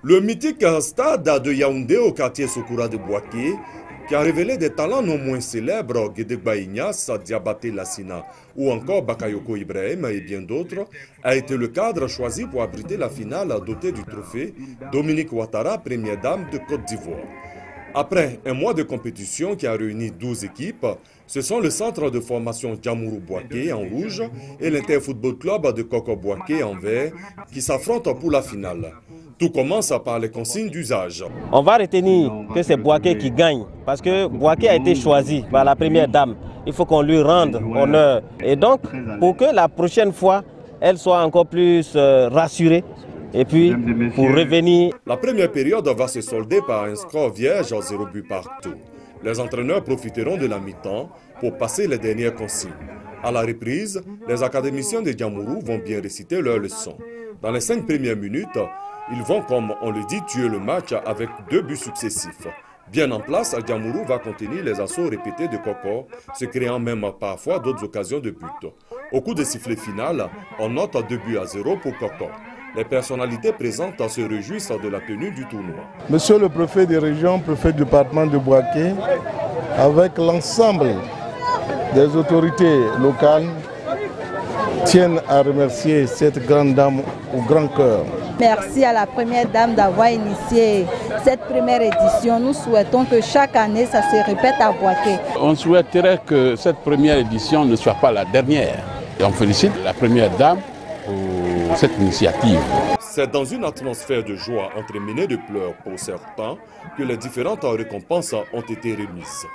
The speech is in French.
Le mythique stade de Yaoundé au quartier Sokoura de Bouaké, qui a révélé des talents non moins célèbres, Guédegba Ignace, Diabaté Lassina ou encore Bakayoko Ibrahim et bien d'autres, a été le cadre choisi pour abriter la finale dotée du trophée Dominique Ouattara, première dame de Côte d'Ivoire. Après un mois de compétition qui a réuni 12 équipes, ce sont le centre de formation Djamourou Bouaké en rouge et l'Interfootball Club de Koko Bouaké en vert qui s'affrontent pour la finale. Tout commence par les consignes d'usage. On va retenir que c'est Bouaké qui gagne parce que Bouaké a été choisi par la première dame. Il faut qu'on lui rende honneur. Et donc, pour que la prochaine fois, elle soit encore plus rassurée, et puis, pour revenir... La première période va se solder par un score vierge à 0 but partout. Les entraîneurs profiteront de la mi-temps pour passer les dernières consignes. À la reprise, les académiciens de Djamourou vont bien réciter leurs leçons. Dans les 5 premières minutes, ils vont, comme on le dit, tuer le match avec 2 buts successifs. Bien en place, Djamourou va contenir les assauts répétés de Koko, se créant même parfois d'autres occasions de but. Au coup de sifflet final, on note 2 buts à 0 pour Koko. Les personnalités présentes se réjouissent de la tenue du tournoi. Monsieur le préfet de région, préfet du département de Bouaké, avec l'ensemble des autorités locales, tiennent à remercier cette grande dame au grand cœur. Merci à la première dame d'avoir initié cette première édition. Nous souhaitons que chaque année, ça se répète à Bouaké. On souhaiterait que cette première édition ne soit pas la dernière. Et on félicite la première dame pour cette initiative. C'est dans une atmosphère de joie entremenée de pleurs pour certains que les différentes récompenses ont été remises.